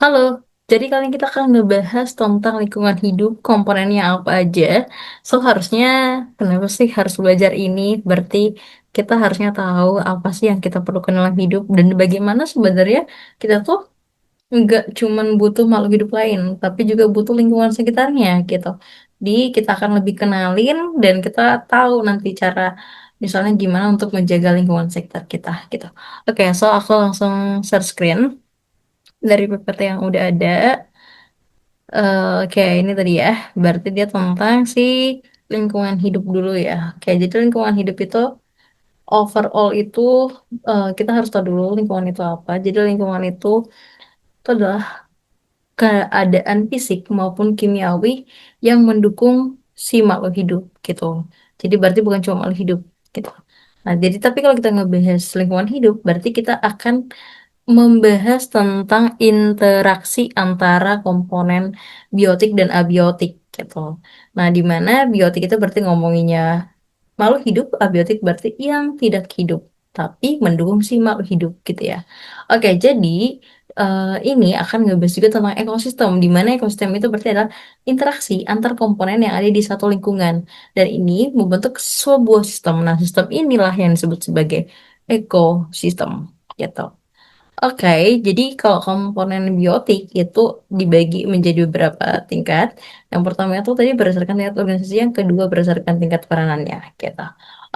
Halo, jadi kali ini kita akan ngebahas tentang lingkungan hidup, komponennya apa aja. So, harusnya kenapa sih harus belajar ini? Berarti kita harusnya tahu apa sih yang kita perlukan dalam hidup dan bagaimana sebenarnya kita tuh nggak cuman butuh makhluk hidup lain, tapi juga butuh lingkungan sekitarnya gitu. Di kita akan lebih kenalin dan kita tahu nanti cara misalnya gimana untuk menjaga lingkungan sekitar kita gitu. Oke, so aku langsung share screen dari PPT yang udah ada. Oke, ini tadi ya. Berarti dia tentang si lingkungan hidup dulu ya. Oke, jadi lingkungan hidup itu overall itu kita harus tahu dulu lingkungan itu apa. Jadi lingkungan itu adalah keadaan fisik maupun kimiawi yang mendukung si makhluk hidup gitu. Jadi berarti bukan cuma makhluk hidup gitu. Nah, jadi tapi kalau kita ngebahas lingkungan hidup, berarti kita akan membahas tentang interaksi antara komponen biotik dan abiotik gitu. Nah, di mana biotik itu berarti ngomonginnya makhluk hidup, abiotik berarti yang tidak hidup, tapi mendukung si makhluk hidup gitu ya. Oke, jadi ini akan ngebahas juga tentang ekosistem, di mana ekosistem itu berarti adalah interaksi antar komponen yang ada di satu lingkungan. Dan ini membentuk sebuah sistem. Nah, sistem inilah yang disebut sebagai ekosistem gitu. Oke, jadi kalau komponen biotik itu dibagi menjadi beberapa tingkat. Yang pertama itu tadi berdasarkan tingkat organisasi, yang kedua berdasarkan tingkat peranannya, gitu.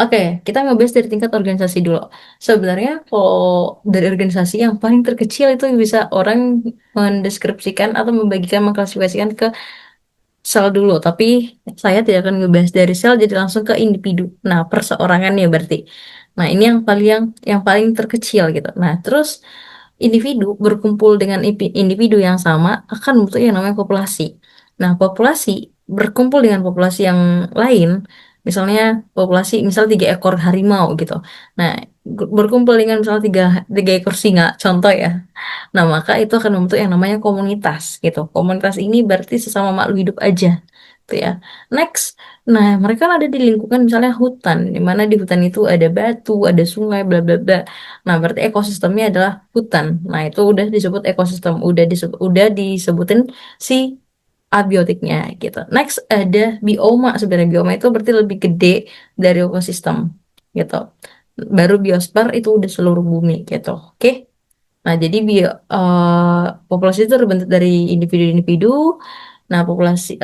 Oke, kita ngebahas dari tingkat organisasi dulu. Sebenarnya kalau dari organisasi yang paling terkecil itu bisa orang mendeskripsikan atau membagikan, mengklasifikasikan ke sel dulu, tapi saya tidak akan ngebahas dari sel, jadi langsung ke individu. Nah, perseorangannya berarti. Nah, ini yang paling terkecil gitu. Nah, terus individu berkumpul dengan individu yang sama akan membentuk yang namanya populasi. Nah, populasi berkumpul dengan populasi yang lain, misalnya populasi misal 3 ekor harimau gitu. Nah, berkumpul dengan misalnya tiga ekor singa, contoh ya. Nah, maka itu akan membentuk yang namanya komunitas gitu. Komunitas ini berarti sesama makhluk hidup aja. Gitu ya. Next, nah mereka kan ada di lingkungan misalnya hutan, di mana di hutan itu ada batu, ada sungai, bla bla bla. Nah, berarti ekosistemnya adalah hutan. Nah, itu udah disebut ekosistem, udah disebutin si abiotiknya gitu. Next ada bioma. Sebenarnya bioma itu berarti lebih gede dari ekosistem gitu. Baru biosfer itu udah seluruh bumi gitu. Oke. Nah, jadi populasi itu terbentuk dari individu-individu. Nah, populasi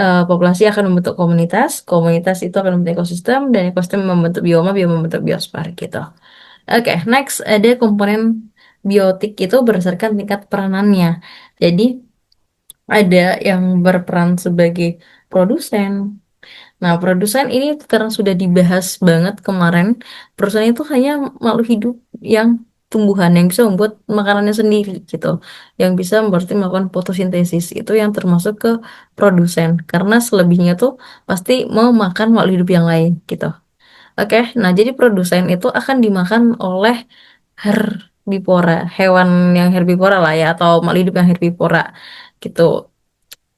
akan membentuk komunitas, komunitas itu akan membentuk ekosistem, dan ekosistem membentuk bioma, bioma membentuk biosfer gitu. Oke, next ada komponen biotik itu berdasarkan tingkat peranannya. Jadi ada yang berperan sebagai produsen. Nah, produsen ini karena sudah dibahas banget kemarin, produsen itu hanya makhluk hidup yang tumbuhan yang bisa membuat makanannya sendiri gitu. Yang bisa berarti melakukan fotosintesis itu yang termasuk ke produsen. Karena selebihnya tuh pasti mau makan makhluk hidup yang lain gitu. Oke, nah jadi produsen itu akan dimakan oleh herbivora, hewan yang herbivora lah ya, atau makhluk hidup yang herbivora gitu.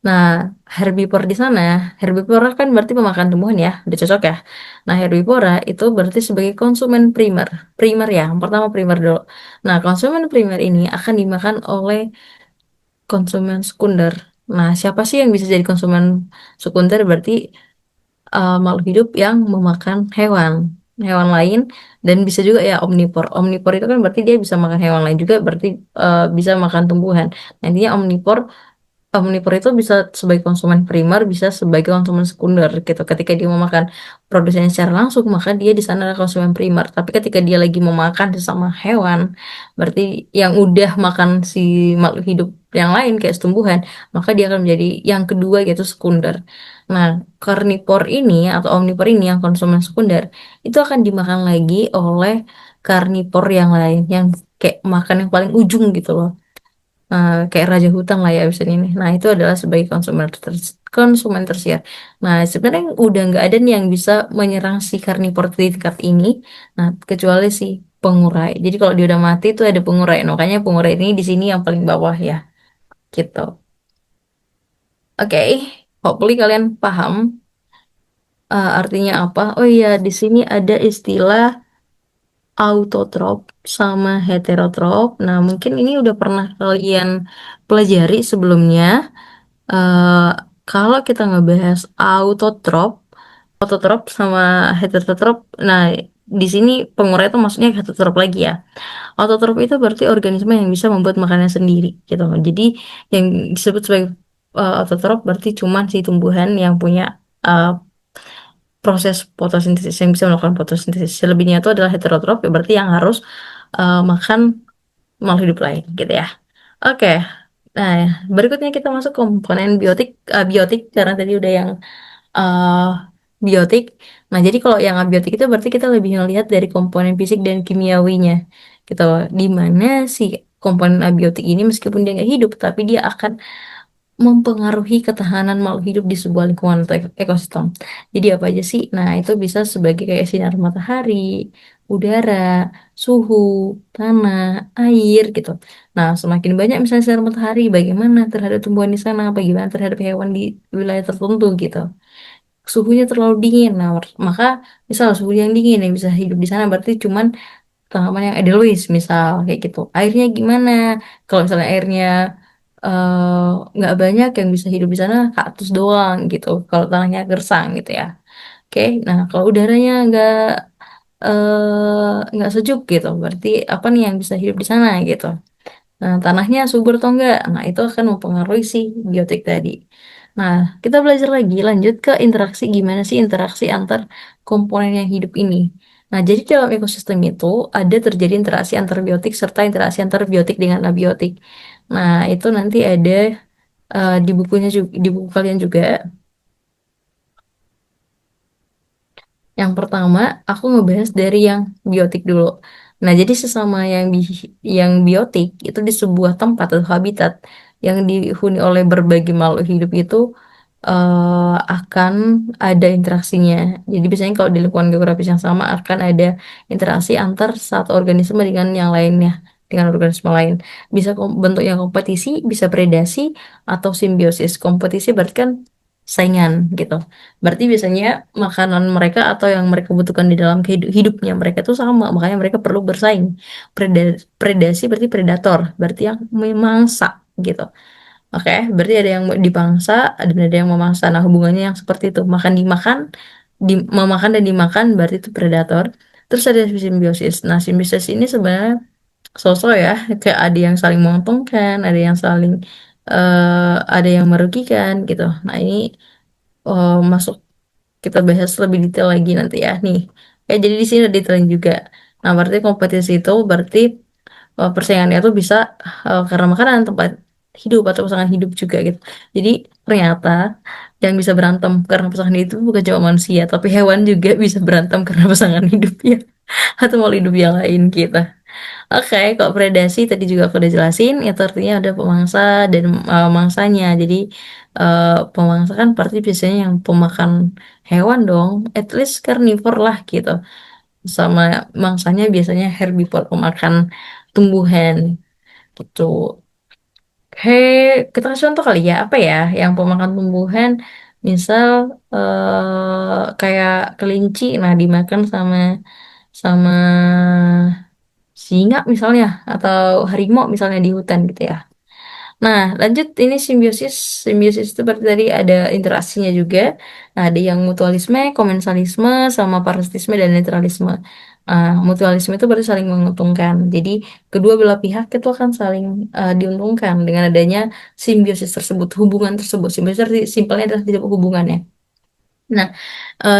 Nah, herbivora di sana, herbivora kan berarti pemakan tumbuhan ya, udah cocok ya. Nah, herbivora itu berarti sebagai konsumen primer. Primer ya, yang pertama primer dulu. Nah, konsumen primer ini akan dimakan oleh konsumen sekunder. Nah, siapa sih yang bisa jadi konsumen sekunder? Berarti makhluk hidup yang memakan hewan lain, dan bisa juga ya omnivore. Omnivore itu kan berarti dia bisa makan hewan lain juga, berarti bisa makan tumbuhan. Nantinya omnivore. Omnivore itu bisa sebagai konsumen primer, bisa sebagai konsumen sekunder gitu. Ketika dia memakan produsennya secara langsung, maka dia di sana adalah konsumen primer. Tapi ketika dia lagi memakan sesama hewan, berarti yang udah makan si makhluk hidup yang lain kayak tumbuhan, maka dia akan menjadi yang kedua yaitu sekunder. Nah, karnivor ini atau omnivore ini yang konsumen sekunder itu akan dimakan lagi oleh karnivor yang lain yang kayak makan yang paling ujung gitu loh. Kayak raja hutan lah ya bisa ini. Nah, itu adalah sebagai konsumen tersier. Nah, sebenarnya udah nggak ada nih yang bisa menyerang si karnivor di tingkat ini. Nah, kecuali si pengurai. Jadi kalau dia udah mati itu ada pengurai. Nah, makanya pengurai ini di sini yang paling bawah ya, gitu. Oke, hopefully kalian paham artinya apa. Oh iya, di sini ada istilah autotrop sama heterotrop. Nah, mungkin ini udah pernah kalian pelajari sebelumnya. Eh, Kalau kita ngebahas autotrop sama heterotrop, nah di sini penguraian itu maksudnya heterotrop lagi ya. Autotrof itu berarti organisme yang bisa membuat makanan sendiri gitu. Jadi yang disebut sebagai autotrof berarti cuman si tumbuhan yang punya uh, proses fotosintesis yang bisa melakukan fotosintesis. Selebihnya itu adalah heterotrof, ya berarti yang harus makan makhluk hidup lain gitu ya. Oke. Nah, berikutnya kita masuk komponen biotik karena tadi udah yang uh, biotik. Nah, jadi kalau yang abiotik itu berarti kita lebih melihat dari komponen fisik dan kimiawinya, gitu. Di mana si komponen abiotik ini meskipun dia nggak hidup, tapi dia akan mempengaruhi ketahanan makhluk hidup di sebuah lingkungan atau ekosistem. Jadi apa aja sih? Nah, itu bisa sebagai kayak sinar matahari, udara, suhu, tanah, air gitu. Nah, semakin banyak misalnya sinar matahari, bagaimana terhadap tumbuhan di sana, bagaimana terhadap hewan di wilayah tertentu gitu. Suhunya terlalu dingin, nah maka misal suhu yang dingin yang bisa hidup di sana berarti cuman tanaman yang edelweiss misal kayak gitu. Airnya gimana? Kalau misalnya airnya nggak banyak yang bisa hidup di sana, kaktus doang gitu. Kalau tanahnya gersang gitu ya. Oke, nah kalau udaranya nggak sejuk gitu, berarti apa nih yang bisa hidup di sana gitu. Nah, tanahnya subur atau enggak? Nah, itu akan mempengaruhi si biotik tadi. Nah, kita belajar lagi, lanjut ke interaksi. Gimana sih interaksi antar komponen yang hidup ini? Nah, jadi dalam ekosistem itu ada terjadi interaksi antar biotik serta interaksi antar biotik dengan abiotik. Nah, itu nanti ada di bukunya juga, di buku kalian juga. Yang pertama, aku ngebahas dari yang biotik dulu. Nah, jadi sesama yang biotik itu di sebuah tempat atau habitat yang dihuni oleh berbagai makhluk hidup itu akan ada interaksinya. Jadi biasanya kalau di lingkungan geografis yang sama akan ada interaksi antar satu organisme dengan yang lainnya, dengan organisme lain. Bisa bentuknya kompetisi, bisa predasi, atau simbiosis. Kompetisi berarti kan saingan gitu. Berarti biasanya makanan mereka atau yang mereka butuhkan di dalam hidupnya mereka itu sama, makanya mereka perlu bersaing. Predasi berarti predator, berarti yang memangsa gitu. Oke, berarti ada yang dipangsa, ada yang memangsa. Nah, hubungannya yang seperti itu, makan dimakan, memakan dan dimakan berarti itu predator. Terus ada simbiosis. Nah, simbiosis ini sebenarnya sosok ya, kayak ada yang saling menguntungkan, ada yang saling ada yang merugikan gitu. Nah, ini masuk kita bahas lebih detail lagi nanti ya nih. Ya jadi di sini ada detailnya juga. Nah, berarti kompetisi itu berarti persaingannya tuh bisa karena makanan, tempat hidup atau pasangan hidup juga gitu. Jadi ternyata yang bisa berantem karena pasangan itu bukan cuma manusia, tapi hewan juga bisa berantem karena pasangan hidupnya atau mau hidup yang lain gitu. Oke, kok predasi tadi juga aku udah jelasin, itu artinya ada pemangsa dan mangsanya. Jadi pemangsa kan berarti biasanya yang pemakan hewan dong, at least carnivore lah gitu. Sama mangsanya biasanya herbivore, pemakan tumbuhan gitu. Oke, kita kasih contoh kali ya, apa ya yang pemakan tumbuhan, misal kayak kelinci, nah dimakan sama sama singa misalnya atau harimau misalnya di hutan gitu ya. Nah, lanjut ini simbiosis. Simbiosis itu berarti tadi ada interaksinya juga. Nah, ada yang mutualisme, komensalisme, sama parasitisme dan netralisme. Mutualisme itu berarti saling menguntungkan. Jadi, kedua belah pihak itu akan saling diuntungkan dengan adanya simbiosis tersebut, hubungan tersebut. Simbiosis arti simpelnya adalah tidak hubungan ya. Nah,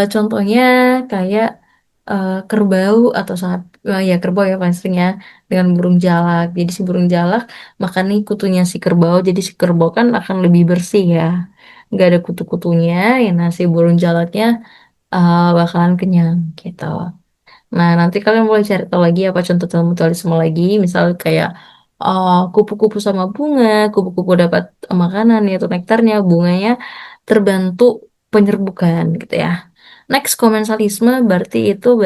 contohnya kayak kerbau atau ya kerbau ya paling sering ya dengan burung jalak. Jadi si burung jalak makan nih kutunya si kerbau. Jadi si kerbau kan akan lebih bersih ya, nggak ada kutu-kutunya. Ya, nah si burung jalaknya bakalan kenyang gitu. Nah, nanti kalian boleh cari tahu lagi apa contoh-contoh mutualisme lagi, misal kayak kupu-kupu sama bunga, kupu-kupu dapat makanan yaitu nektarnya, bunganya terbantu penyerbukan gitu ya. Next, komensalisme berarti itu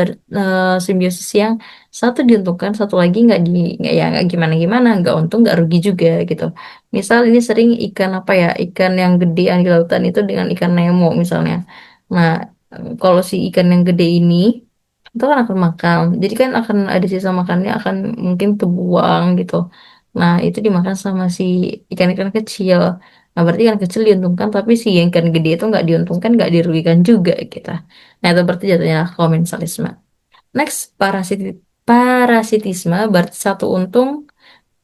simbiosis yang satu diuntungkan, satu lagi nggak ya nggak gimana-gimana, nggak untung nggak rugi juga gitu. Misal ini sering ikan apa ya, ikan yang gede yang di lautan itu dengan ikan Nemo misalnya. Nah, kalau si ikan yang gede ini itu kan akan makan. Jadi kan akan ada sisa makannya akan mungkin terbuang gitu. Nah, itu dimakan sama si ikan-ikan kecil. Nah, berarti ikan kecil diuntungkan, tapi si ikan gede itu nggak diuntungkan, nggak dirugikan juga kita. Nah, itu berarti jatuhnya komensalisme. Next, parasitisme berarti satu untung,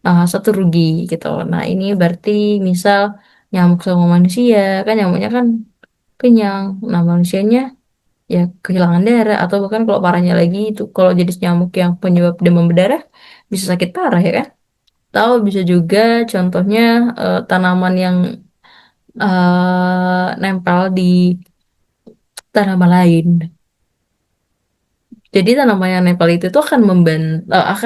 satu rugi gitu. Nah, ini berarti misal nyamuk sama manusia, kan nyamuknya kan kenyang. Nah, manusianya ya kehilangan darah atau bahkan kalau parahnya lagi itu kalau jenis nyamuk yang penyebab demam berdarah bisa sakit parah ya kan. Tahu bisa juga contohnya tanaman yang nempel di tanaman lain. Jadi tanaman yang nempel itu tuh akan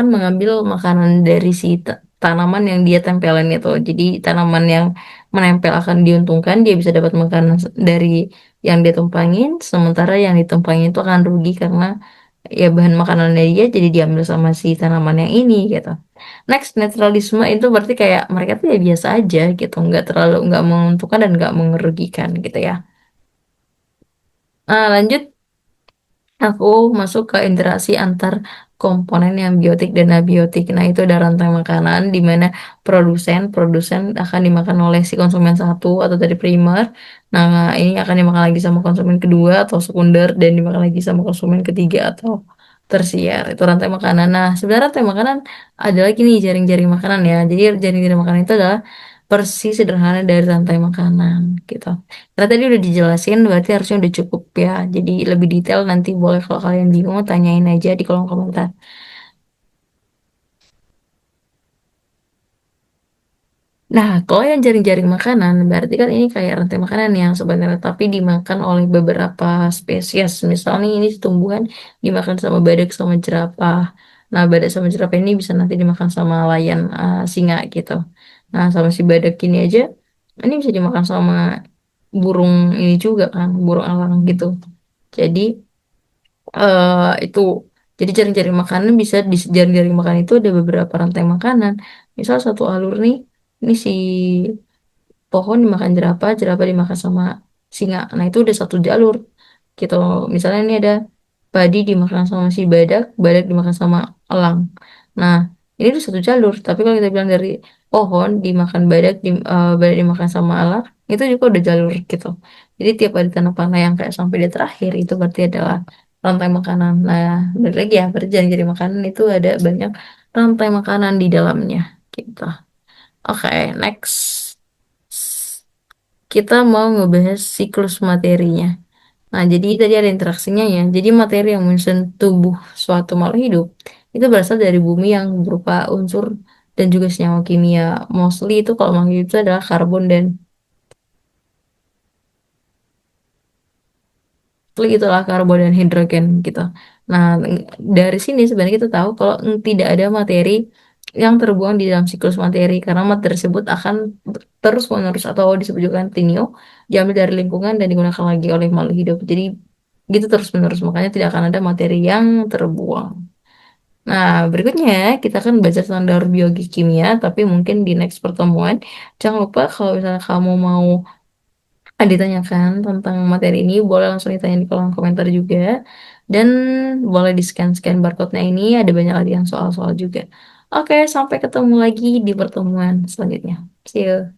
mengambil makanan dari si tanaman yang dia tempelin itu. Jadi tanaman yang menempel akan diuntungkan, dia bisa dapat makanan dari yang dia tumpangin, sementara yang ditumpangin itu akan rugi karena ya bahan makanannya dia jadi diambil sama si tanaman yang ini gitu. Next, netralisme itu berarti kayak mereka tuh ya biasa aja gitu, nggak menguntungkan dan nggak merugikan gitu ya. Lanjut. Aku masuk ke interaksi antar komponen yang biotik dan abiotik. Nah, itu ada rantai makanan di mana produsen akan dimakan oleh si konsumen satu atau dari primer. Nah, ini akan dimakan lagi sama konsumen kedua atau sekunder dan dimakan lagi sama konsumen ketiga atau tersier. Itu rantai makanan. Nah, sebenarnya rantai makanan ada lagi nih jaring-jaring makanan ya. Jadi jaring-jaring makanan itu adalah versi sederhana dari rantai makanan gitu. Karena tadi udah dijelasin, berarti harusnya udah cukup ya. Jadi lebih detail nanti boleh kalau kalian bingung tanyain aja di kolom komentar. Nah, kalau yang jaring-jaring makanan, berarti kan ini kayak rantai makanan yang sebenarnya tapi dimakan oleh beberapa spesies. Misalnya ini tumbuhan dimakan sama badak sama jerapah. Nah, badak sama jerapah ini bisa nanti dimakan sama layan, singa gitu. Nah, sama si badak ini aja, ini bisa dimakan sama burung ini juga kan, burung elang gitu. Jadi itu jadi jaring-jaring makanan bisa di jaring-jaring makanan itu ada beberapa rantai makanan. Misal satu alur nih, ini si pohon dimakan jerapah, jerapah dimakan sama singa. Nah, itu udah satu jalur gitu. Misalnya ini ada padi dimakan sama si badak, badak dimakan sama elang. Nah, ini udah satu jalur. Tapi kalau kita bilang dari pohon dimakan badak dimakan sama elang, itu juga udah jalur gitu. Jadi tiap ada tanah panah yang kayak sampai di terakhir itu berarti adalah rantai makanan. Nah, balik lagi ya, berarti jadi makanan itu ada banyak rantai makanan di dalamnya gitu. Oke, next. Kita mau ngebahas siklus materinya. Nah, jadi tadi ada interaksinya ya. Jadi materi yang menyusun tubuh suatu makhluk hidup itu berasal dari bumi yang berupa unsur dan juga senyawa kimia. Mostly itu kalau makhluk hidup itu adalah karbon dan itulah karbon dan hidrogen gitu. Nah, dari sini sebenarnya kita tahu kalau tidak ada materi yang terbuang di dalam siklus materi karena materi tersebut akan terus menerus atau disebut juga tinio diambil dari lingkungan dan digunakan lagi oleh makhluk hidup. Jadi gitu terus menerus makanya tidak akan ada materi yang terbuang. Nah, berikutnya kita akan belajar standar biologi kimia, tapi mungkin di next pertemuan. Jangan lupa kalau misalnya kamu mau ditanyakan tentang materi ini, boleh langsung ditanya di kolom komentar juga. Dan boleh di-scan-scan barcode-nya ini, ada banyak lagi yang soal-soal juga. Oke, sampai ketemu lagi di pertemuan selanjutnya. See you.